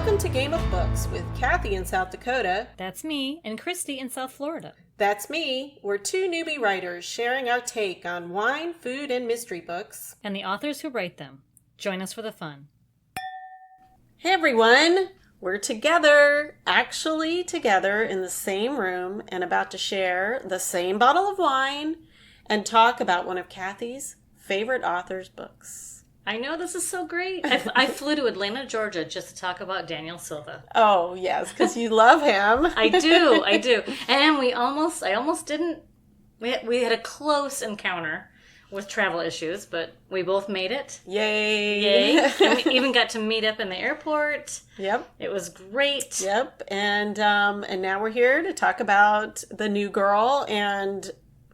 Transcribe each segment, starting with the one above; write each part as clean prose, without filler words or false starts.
Welcome to Game of Books with Cathi in South Dakota. That's me, and Christie in South Florida. That's me. We're two newbie writers sharing our take on wine, food, and mystery books. And the authors who write them. Join us for the fun. Hey everyone! We're together, actually together in the same room and about to share the same bottle of wine and talk about one of Cathy's favorite authors' books. I know, this is so great. I flew to Atlanta, Georgia just to talk about Daniel Silva. Oh, yes, because you love him. I do. And I almost didn't. We had a close encounter with travel issues, but we both made it. Yay. And we even got to meet up in the airport. Yep. It was great. Yep. And now we're here to talk about The New Girl, and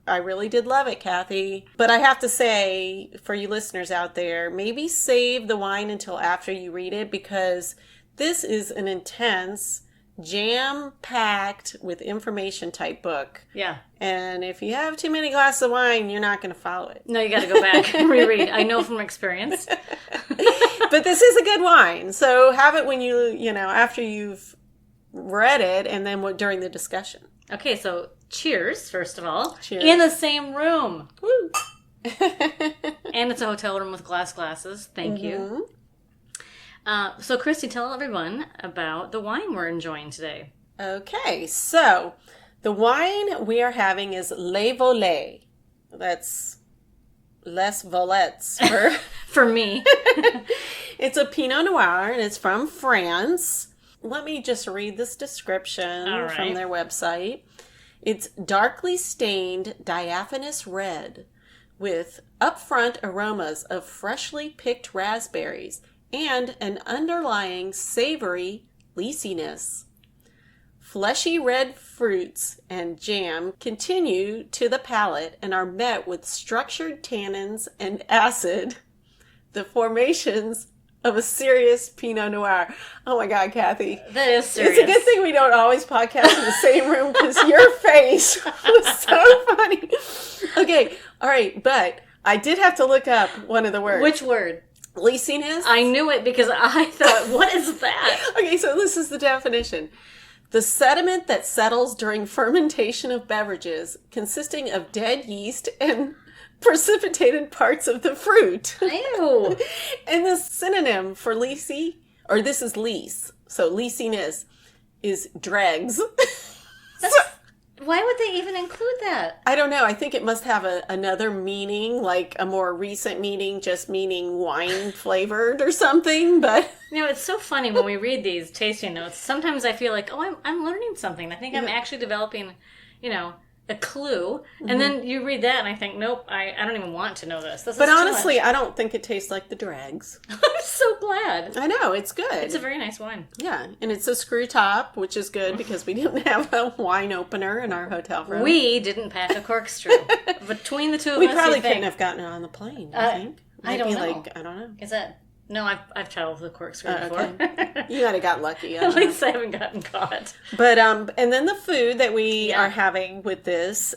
I really did love it, Cathi. But I have to say, for you listeners out there, maybe save the wine until after you read it, because this is an intense, jam-packed with information type book. Yeah. And if you have too many glasses of wine, you're not going to follow it. No, you got to go back and reread. I know from experience. But this is a good wine. So have it when after you've read it, and then during the discussion. Okay, so cheers, first of all. Cheers. In the same room. Woo! And it's a hotel room with glasses. Thank you. So, Christy, tell everyone about the wine we're enjoying today. Okay, so the wine we are having is Les Volets. That's Les Volets for me. It's a Pinot Noir, and it's from France. Let me just read this description from their website. It's darkly stained diaphanous red with upfront aromas of freshly picked raspberries and an underlying savory leasiness. Fleshy red fruits and jam continue to the palate and are met with structured tannins and acid, the formations of a serious Pinot Noir. Oh my God, Cathi. That is serious. It's a good thing we don't always podcast in the same room, because your face was so funny. Okay, all right, but I did have to look up one of the words. Which word? Leasiness. I knew it because I thought, what is that? Okay, so this is the definition. The sediment that settles during fermentation of beverages, consisting of dead yeast and precipitated parts of the fruit. Ew. And the synonym for leasy, or this is lease, so leasiness is dregs. Why would they even include that? I don't know. I think it must have another meaning, like a more recent meaning, just meaning wine flavored or something. But it's so funny when we read these tasting notes. Sometimes I feel like, I'm learning something. I think I'm actually developing, a clue. And then you read that and I think, nope, I don't even want to know this. But honestly, I don't think it tastes like the dregs. I'm so glad. I know, it's good. It's a very nice wine. Yeah, and it's a screw top, which is good because we didn't have a wine opener in our hotel room. We didn't pack a corkscrew. Between the two of us, we probably couldn't have gotten it on the plane, I think. I don't know. I don't know. Is that... No, I've traveled with a corkscrew before. Okay. You might have got lucky. At least I haven't gotten caught. But and then the food that we are having with this.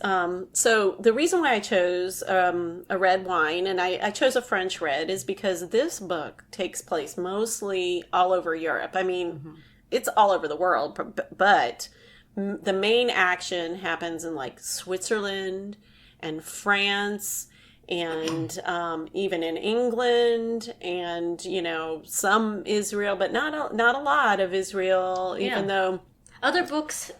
So the reason why I chose a red wine, and I chose a French red, is because this book takes place mostly all over Europe. I mean, it's all over the world, but the main action happens in like Switzerland and France, and even in England, and some Israel, but not a lot of Israel. Even though other books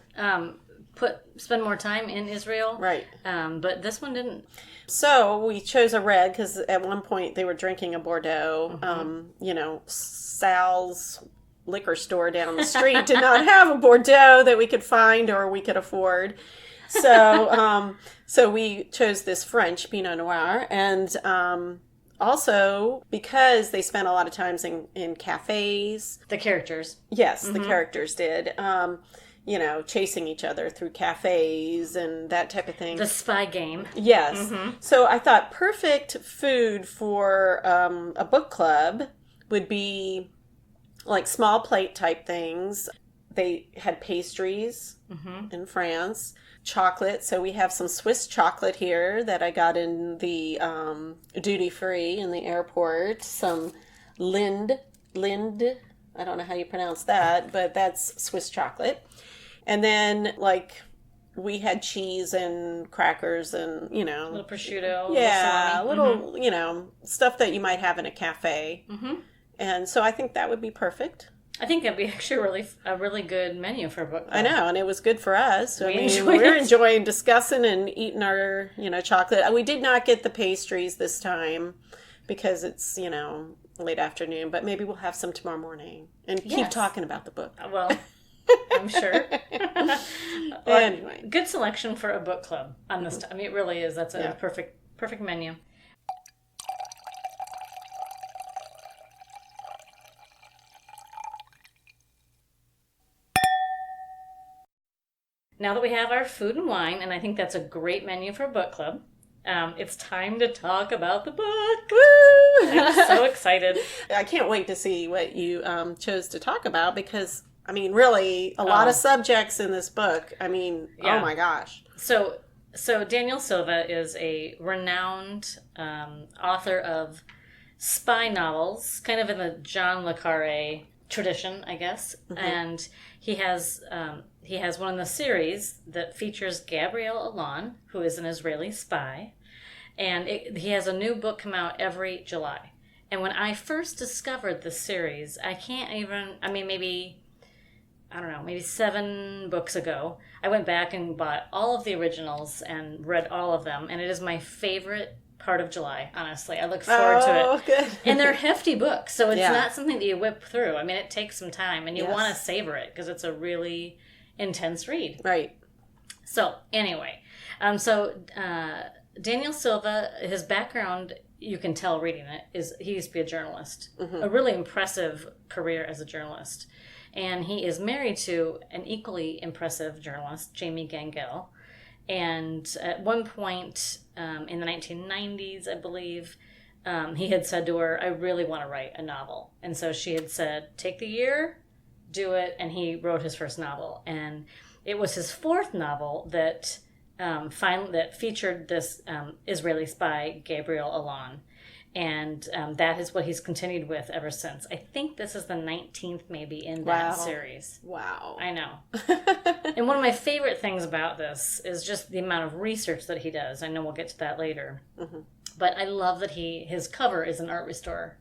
spend more time in Israel, right? But this one didn't. So we chose a red because at one point they were drinking a Bordeaux. Sal's liquor store down the street did not have a Bordeaux that we could find or we could afford. So we chose this French Pinot Noir, and also because they spent a lot of times in cafes. The characters. Yes, the characters did. Chasing each other through cafes and that type of thing. The spy game. Yes. So I thought perfect food for a book club would be like small plate type things. They had pastries in France. Chocolate. So we have some Swiss chocolate here that I got in the duty free in the airport. Some Lind I don't know how you pronounce that, but that's Swiss chocolate. And then, like, we had cheese and crackers and, a little prosciutto. Yeah, little, stuff that you might have in a cafe. Mm-hmm. And so I think that would be perfect. I think that'd be actually a really good menu for a book club. I know, and it was good for us. We're enjoying discussing and eating our, chocolate. We did not get the pastries this time because it's, late afternoon, but maybe we'll have some tomorrow morning and keep talking about the book. Well, I'm sure. Anyway. Good selection for a book club on this time. I mean, it really is. That's a perfect menu. Now that we have our food and wine, and I think that's a great menu for a book club, it's time to talk about the book. Woo! I'm so excited. I can't wait to see what you chose to talk about because, really, a lot of subjects in this book. Oh my gosh. So Daniel Silva is a renowned author of spy novels, kind of in the John le Carré tradition, I guess. Mm-hmm. And he has one in the series that features Gabriel Allon, who is an Israeli spy. And he has a new book come out every July. And when I first discovered this series, maybe 7 books ago, I went back and bought all of the originals and read all of them. And it is my favorite part of July, honestly. I look forward to it. Good. And they're hefty books, so it's not something that you whip through. It takes some time, and you want to savor it because it's a really intense read. Right. So, anyway. Daniel Silva, his background, you can tell reading it, is he used to be a journalist. Mm-hmm. A really impressive career as a journalist. And he is married to an equally impressive journalist, Jamie Gangel. And at one point in the 1990s, I believe, he had said to her, I really want to write a novel. And so she had said, take the year, do it. And he wrote his first novel. And it was his fourth novel that featured this Israeli spy, Gabriel Allon. And that is what he's continued with ever since. I think this is the 19th maybe in that series. Wow. I know. And one of my favorite things about this is just the amount of research that he does. I know we'll get to that later. Mm-hmm. But I love that his cover is an art restorer.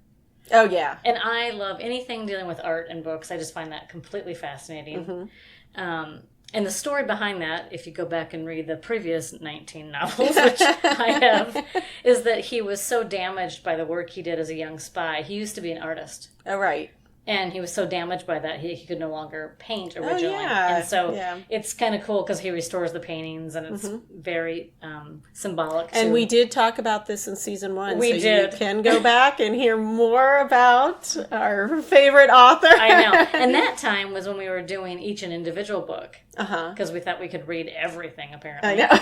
Oh, yeah. And I love anything dealing with art and books. I just find that completely fascinating. Mm-hmm. And the story behind that, if you go back and read the previous 19 novels, which I have, is that he was so damaged by the work he did as a young spy. He used to be an artist. Oh, right. And he was so damaged by that, he could no longer paint originally. Oh, yeah. And so it's kind of cool because he restores the paintings, and it's very symbolic. And we did talk about this in season 1. We did. You can go back and hear more about our favorite author. I know. And that time was when we were doing each an individual book. Because we thought we could read everything, apparently. I know.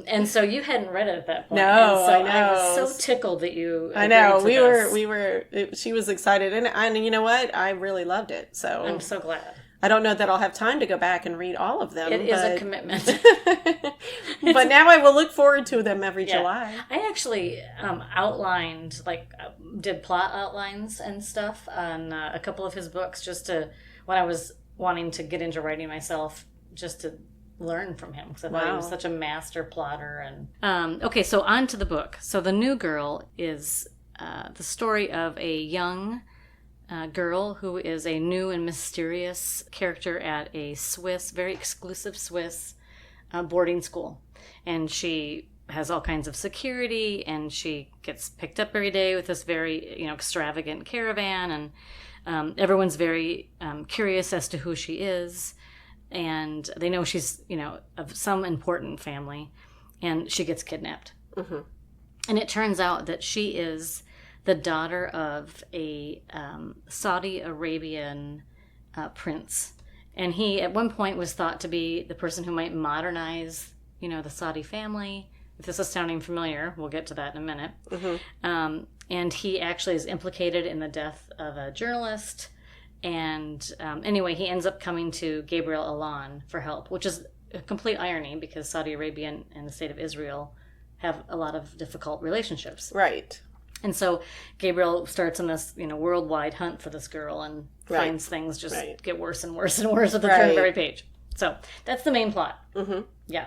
And so you hadn't read it at that point. No, and so I know. I was so tickled that you I know. We were she was excited, and you know what? I really loved it. So I'm so glad. I don't know that I'll have time to go back and read all of them. It is a commitment. But now I will look forward to them every July. I actually outlined, did plot outlines and stuff on a couple of his books when I was wanting to get into writing myself, just to learn from him, because I thought he was such a master plotter. And okay, so on to the book. So The New Girl is the story of a young girl who is a new and mysterious character at a very exclusive Swiss boarding school. And she has all kinds of security, and she gets picked up every day with this very extravagant caravan, and everyone's very curious as to who she is, and they know she's of some important family, and she gets kidnapped. Mm-hmm. And it turns out that she is the daughter of a Saudi Arabian prince. And he, at one point, was thought to be the person who might modernize, the Saudi family. If this is sounding familiar, we'll get to that in a minute. Mm-hmm. And he actually is implicated in the death of a journalist. And anyway, he ends up coming to Gabriel Allon for help, which is a complete irony because Saudi Arabia and the state of Israel have a lot of difficult relationships. Right. And so Gabriel starts on this, worldwide hunt for this girl and finds things just get worse and worse and worse at the turn of every page. So that's the main plot. Mm-hmm. Yeah.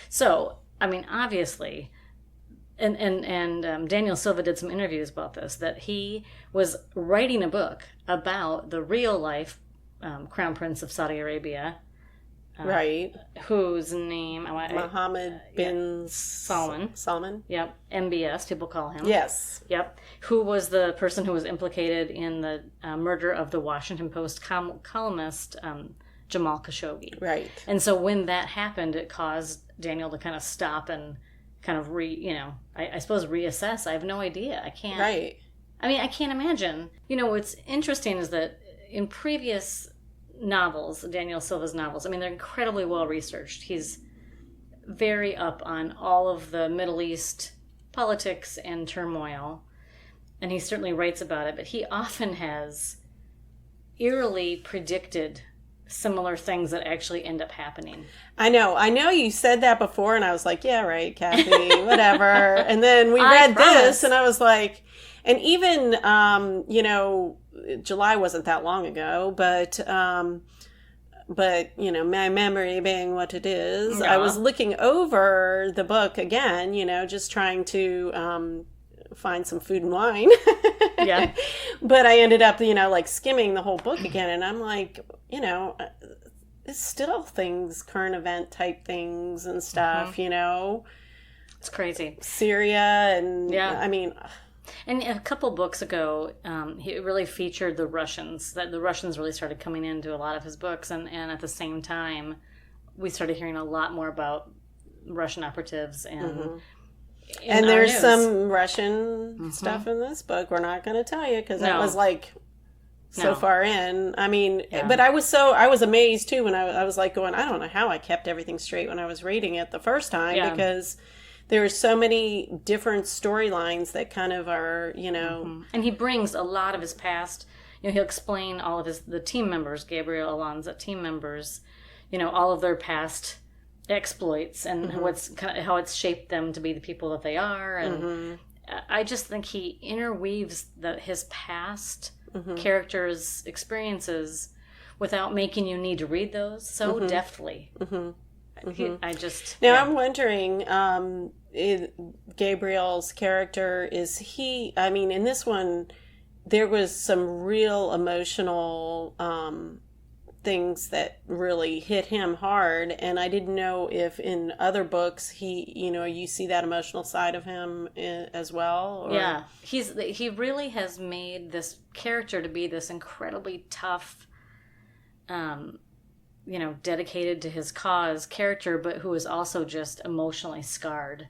So, I mean, obviously, and Daniel Silva did some interviews about this, that he was writing a book about the real life Crown Prince of Saudi Arabia. Whose name? Mohammed bin Salman. Salman. Yep. MBS, people call him. Yes. Yep. Who was the person who was implicated in the murder of the Washington Post columnist Jamal Khashoggi. Right. And so when that happened, it caused Daniel to kind of stop and kind of I suppose reassess. I have no idea. I can't. Right. I mean, I can't imagine. What's interesting is that in previous novels, Daniel Silva's novels, I mean, they're incredibly well researched. He's very up on all of the Middle East politics and turmoil, and he certainly writes about it, but he often has eerily predicted similar things that actually end up happening. I know you said that before, and I was like, yeah, right, Cathi, whatever. And then we read this, and I was like, and even, July wasn't that long ago, but my memory being what it is, I was looking over the book again, just trying to find some food and wine. Yeah. But I ended up, skimming the whole book again, and I'm like, it's still things, current event type things and stuff, It's crazy. Syria and, I mean... And a couple books ago, he really featured the Russians. That the Russians really started coming into a lot of his books, and at the same time, we started hearing a lot more about Russian operatives and. And there's some Russian stuff in this book. We're not going to tell you because that was so far in. I mean, but I was amazed too when I was like going, I don't know how I kept everything straight when I was reading it the first time because. There are so many different storylines that kind of are, And he brings a lot of his past. He'll explain all of the team members, Gabriel Alonso team members, all of their past exploits and how it's shaped them to be the people that they are. And I just think he interweaves his past characters' experiences without making you need to read those so deftly. I'm wondering, Gabriel's character, in this one, there was some real emotional things that really hit him hard, and I didn't know if in other books you see that emotional side of him as well. Or... Yeah, he really has made this character to be this incredibly tough, dedicated to his cause character, but who is also just emotionally scarred.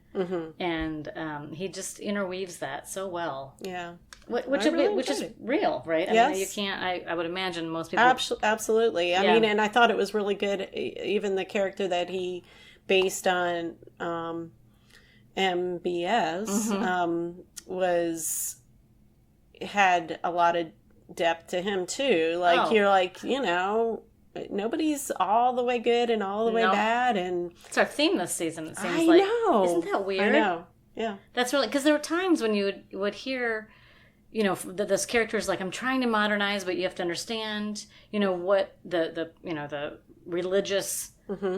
And he just interweaves that so well. Yeah. Which is real, right? I mean, you can't, I would imagine most people... Absolutely. I mean, and I thought it was really good, even the character that he based on MBS had a lot of depth to him, too. You're like, nobody's all the way good and all the way bad, and it's our theme this season. It seems I know. Isn't that weird? I know. Yeah, that's really because there were times when you would hear, that this character is like, I'm trying to modernize, but you have to understand, what the religious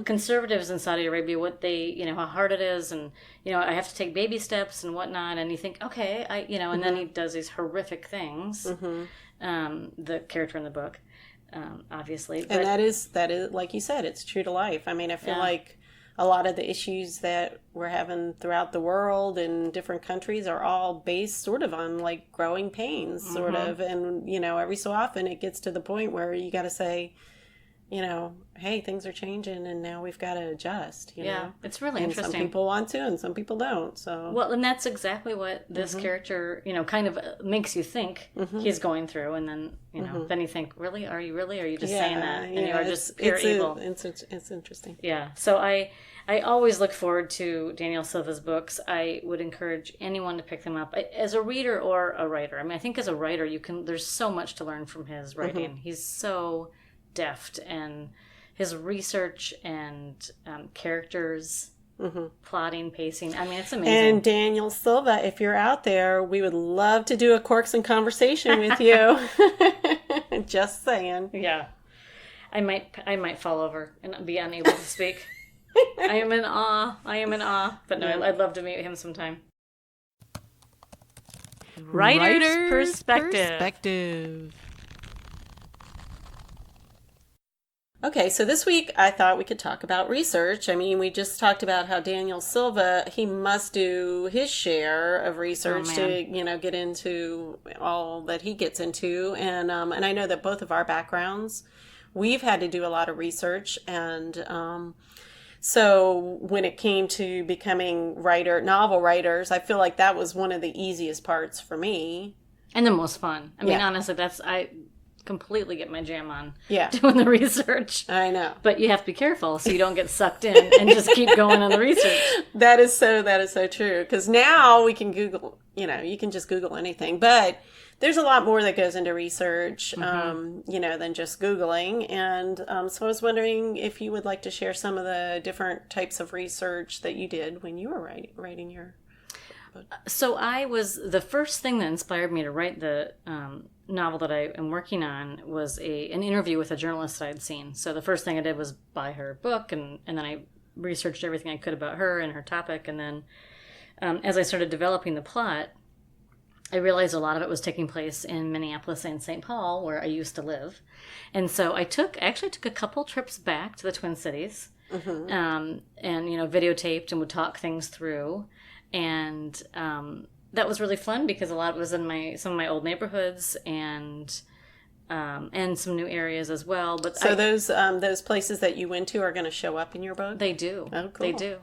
conservatives in Saudi Arabia, what they, how hard it is, and I have to take baby steps and whatnot, and you think, okay, and then he does these horrific things. The character in the book. Obviously. But... And that is, like you said, it's true to life. I mean, I feel like a lot of the issues that we're having throughout the world in different countries are all based sort of on growing pains, sort of. And, every so often it gets to the point where you got to say, hey, things are changing and now we've got to adjust. You know? It's really interesting. Some people want to and some people don't. So well, and that's exactly what this character, kind of makes you think he's going through, and then then you think, really, are you just saying that, and you are just pure evil. It's interesting. Yeah. So I always look forward to Daniel Silva's books. I would encourage anyone to pick them up as a reader or a writer. I mean, I think as a writer, there's so much to learn from his writing. He's so deft, and his research and characters plotting, pacing. I mean, it's amazing. And Daniel Silva, if you're out there, we would love to do a Corks and Conversation with you. Just saying. Yeah. I might fall over and be unable to speak. I am in awe. But no, I'd love to meet him sometime. Writer's perspective. Okay, so this week I thought we could talk about research. I mean, we just talked about how Daniel Silva, he must do his share of research to, get into all that he gets into. And I know that both of our backgrounds, we've had to do a lot of research. And so when it came to becoming novel writers, I feel like that was one of the easiest parts for me. And the most fun. I mean, honestly, I completely get my jam on doing the research. I know. But you have to be careful so you don't get sucked in and just keep going on the research. That is so true. Because now we can Google, you can just Google anything. But there's a lot more that goes into research, than just Googling. And so I was wondering if you would like to share some of the different types of research that you did when you were writing your book. So the first thing that inspired me to write the novel that I am working on was an interview with a journalist I had seen. So the first thing I did was buy her book, and then I researched everything I could about her and her topic. And then as I started developing the plot, I realized a lot of it was taking place in Minneapolis and St. Paul, where I used to live. And so I actually took a couple trips back to the Twin Cities, and videotaped and would talk things through. And that was really fun because a lot of it was in some of my old neighborhoods and some new areas as well. But so those places that you went to are going to show up in your book? They do. Oh, cool. They do.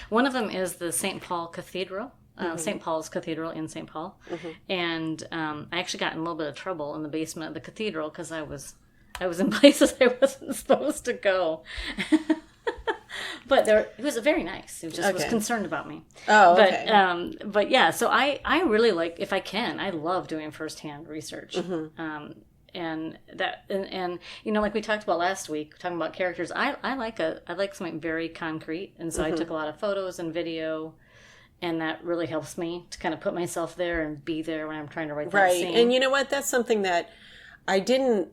One of them is the St. Paul Cathedral. St. Paul's Cathedral in St. Paul. And I actually got in a little bit of trouble in the basement of the cathedral because I was in places I wasn't supposed to go. But it was very nice. He just was concerned about me. Oh, okay. But yeah, so I really like, if I can, I love doing firsthand research. And like we talked about last week, talking about characters, I like something very concrete. And so I took a lot of photos and video. And that really helps me to kind of put myself there and be there when I'm trying to write that scene. Right. And you know what? That's something that I don't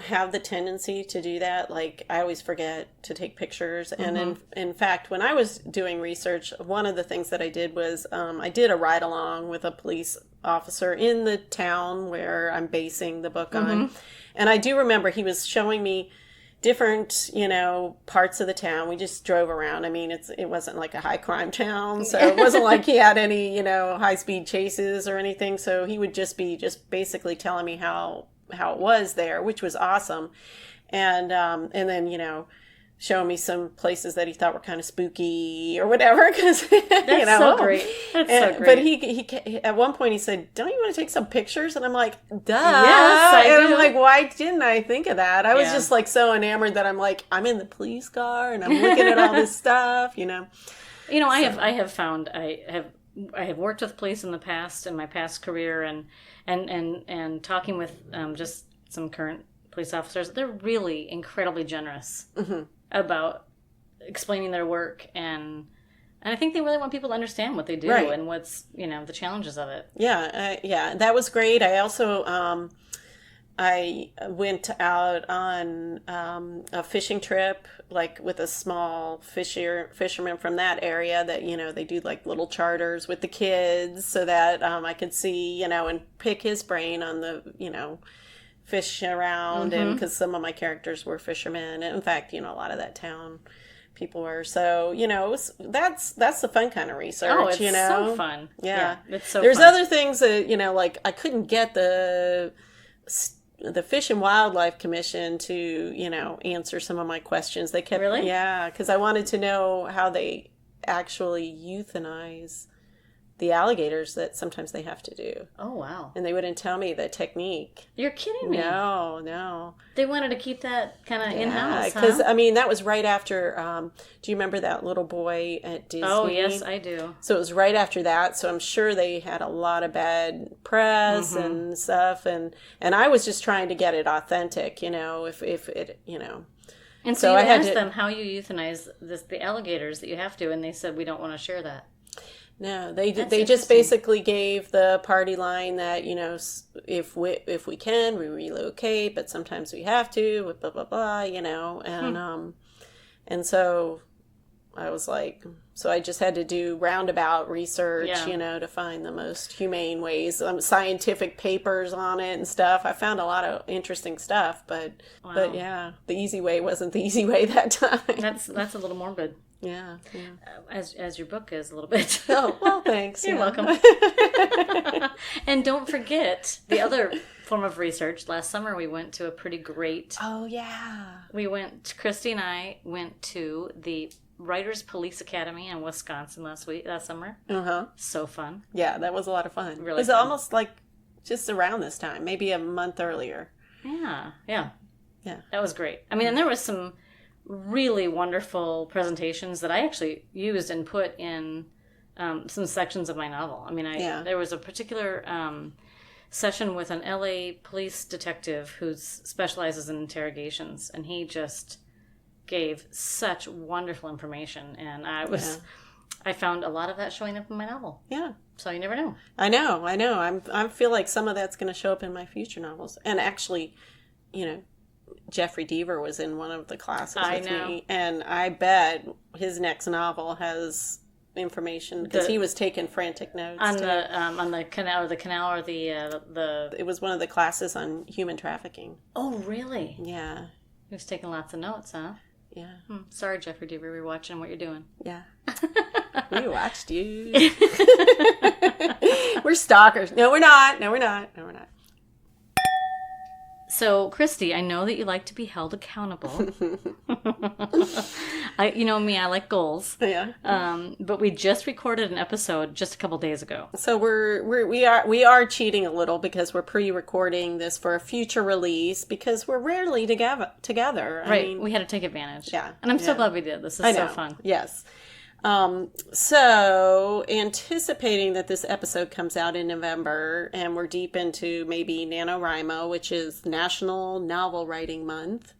have the tendency to do that. Like, I always forget to take pictures. And in fact, when I was doing research, one of the things that I did was I did a ride along with a police officer in the town where I'm basing the book on. And I do remember he was showing me different, parts of the town. We just drove around. I mean, it wasn't like a high crime town, so it wasn't like he had any, high speed chases or anything. So he would just be basically telling me how it was there, which was awesome. And then, showing me some places that he thought were kind of spooky or whatever. Cause, That's so great. That's so great. But he at one point he said, "Don't you want to take some pictures?" And I'm like, "Duh." Yes, I do. I'm like, why didn't I think of that? I was just like so enamored that I'm like, I'm in the police car and I'm looking at all this stuff, I have found I have worked with police in the past, in my past career, and talking with just some current police officers. They're really incredibly generous about explaining their work, and I think they really want people to understand what they do and what's the challenges of it. Yeah, that was great. I also I went out on a fishing trip, like with a small fisherman from that area that, they do like little charters with the kids so that I could see, and pick his brain on the, fish around. And because some of my characters were fishermen. And in fact, a lot of that town people were. So, that's the fun kind of research, Oh, it's so fun. Yeah. It's so There's fun. other things that, like I couldn't get the Fish and Wildlife Commission to, answer some of my questions. They kept, Really? Yeah, because I wanted to know how they actually euthanize the alligators that sometimes they have to do. Oh, wow. And they wouldn't tell me the technique. You're kidding me. No. They wanted to keep that kind of in-house, because, huh? that was right after, do you remember that little boy at Disney? Oh, yes, I do. So it was right after that. So I'm sure they had a lot of bad press and stuff. And I was just trying to get it authentic, if it, And so you asked them how you euthanize the alligators that you have to, and they said, we don't want to share that. No, they just basically gave the party line that, if we can, we relocate, but sometimes we have to, blah, blah, blah, and so I was like, so I just had to do roundabout research, to find the most humane ways, scientific papers on it and stuff. I found a lot of interesting stuff, but yeah, the easy way wasn't the easy way that time. That's a little morbid. Yeah. As your book is a little bit. Oh, well, thanks. You're welcome. And don't forget the other form of research. Last summer we went to a pretty great... Oh, yeah. Christy and I went to the Writers Police Academy in Wisconsin last summer. Uh-huh. So fun. Yeah, that was a lot of fun. Really it was almost like just around this time, maybe a month earlier. Yeah. That was great. I mean, and there was some really wonderful presentations that I actually used and put in some sections of my novel. I mean, there was a particular session with an LA police detective who specializes in interrogations, and he just gave such wonderful information, and I found a lot of that showing up in my novel. Yeah. So you never know. I know. I feel like some of that's going to show up in my future novels. And actually, Jeffrey Deaver was in one of the classes with me, and I bet his next novel has information because he was taking frantic notes on the canal or the. It was one of the classes on human trafficking. Oh, really? Yeah. He was taking lots of notes, huh? Yeah. Sorry, Jeffrey Deaver, we're watching what you're doing. Yeah. We watched you. We're stalkers. No, we're not. So, Christy, I know that you like to be held accountable. You know me, I like goals. Yeah. But we just recorded an episode just a couple days ago. So we are cheating a little because we're pre-recording this for a future release because we're rarely together. Right. I mean, we had to take advantage. Yeah. And I'm so glad we did. This is so fun. Yes. So anticipating that this episode comes out in November and we're deep into maybe NaNoWriMo, which is National Novel Writing Month.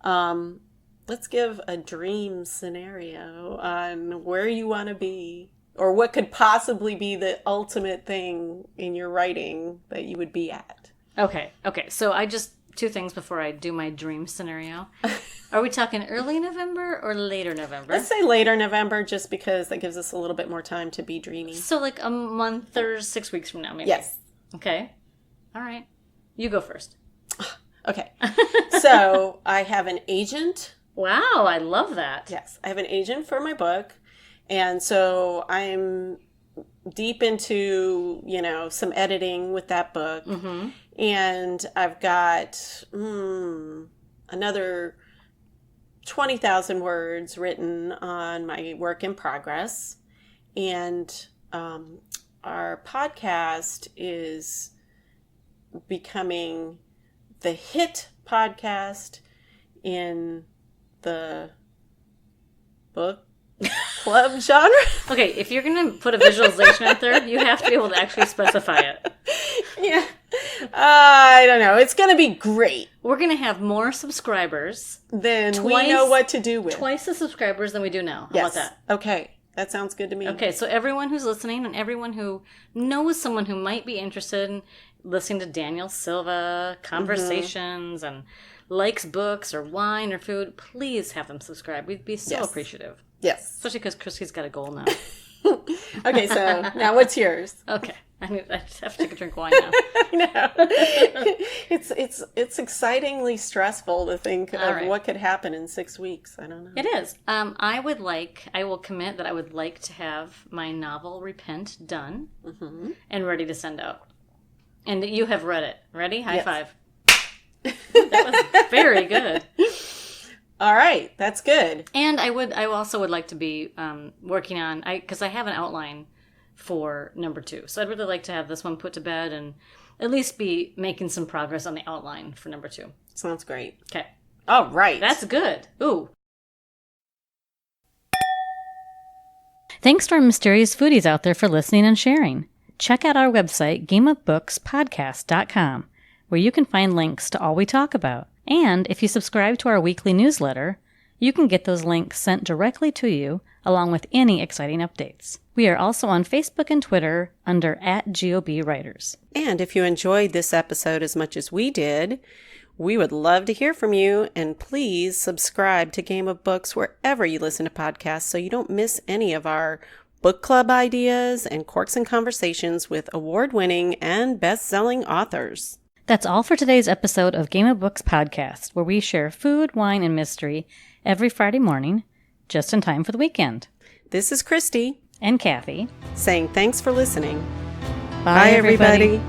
Let's give a dream scenario on where you want to be or what could possibly be the ultimate thing in your writing that you would be at. Okay. So two things before I do my dream scenario. Are we talking early November or later November? Let's say later November just because that gives us a little bit more time to be dreamy. So like a month or 6 weeks from now, maybe? Yes. Okay. All right. You go first. Okay. So I have an agent. Wow, I love that. Yes. I have an agent for my book. And so I'm deep into, some editing with that book. Mm-hmm. And I've got another 20,000 words written on my work in progress. And our podcast is becoming the hit podcast in the book club genre. Okay, if you're going to put a visualization out there, you have to be able to actually specify it. Yeah. I don't know. It's going to be great. We're going to have more subscribers. Than we know what to do with. Twice the subscribers than we do now. How about that? Okay. That sounds good to me. Okay, so everyone who's listening and everyone who knows someone who might be interested in listening to Daniel Silva conversations and likes books or wine or food, please have them subscribe. We'd be so appreciative. Yes. Especially because Christy's got a goal now. Okay, so now what's yours? Okay. I have to take a drink of wine now. I know. It's excitingly stressful to think of what could happen in 6 weeks. I don't know. It is. I will commit that I would like to have my novel Repent done and ready to send out. And you have read it. Ready? High five. That was very good. All right, that's good. And I also would like to be working on, because I have an outline for number 2. So I'd really like to have this one put to bed and at least be making some progress on the outline for number 2. Sounds great. Okay. All right. That's good. Ooh. Thanks to our mysterious foodies out there for listening and sharing. Check out our website, gameofbookspodcast.com, where you can find links to all we talk about. And if you subscribe to our weekly newsletter, you can get those links sent directly to you, along with any exciting updates. We are also on Facebook and Twitter under @GOBWriters. And if you enjoyed this episode as much as we did, we would love to hear from you, and please subscribe to Game of Books wherever you listen to podcasts so you don't miss any of our book club ideas and Corks and Conversations with award-winning and best-selling authors. That's all for today's episode of Game of Books podcast, where we share food, wine, and mystery every Friday morning, just in time for the weekend. This is Christy and Cathi saying thanks for listening. Bye everybody.